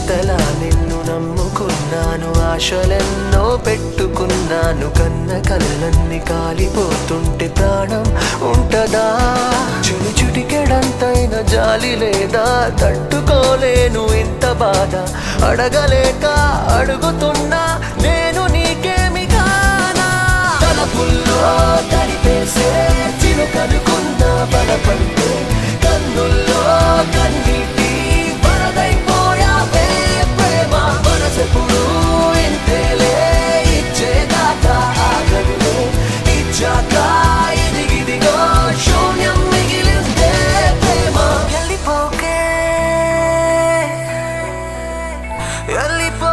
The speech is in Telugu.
ఇంతలా నిన్ను నమ్ముకున్నాను, ఆశలెన్నో పెట్టుకున్నాను. కన్న కళ్ళన్ని కాలిపోతుంటే ప్రాణం ఉంటదా? చిటికెడంతైన జాలి లేదా? తట్టుకోలేను ఇంత బాధ, అడగలేక అడుగుతున్నా నేను నీకేమి కానా? తలపుల్లో తడిపేసే చిలుకనుకున్న బలపంటే కన్నుల్లో కన్నీటి వరదైపోయావే ప్రేమ. మనసెప్పుడు ఇంతేలే, ఇచ్చేదాకా ఆగదులే, ఇచ్చాక ఇదిగిదిగో శూన్యం మిగిలిందే ప్రేమ. వెళ్ళిపోకే వెళ్ళిపో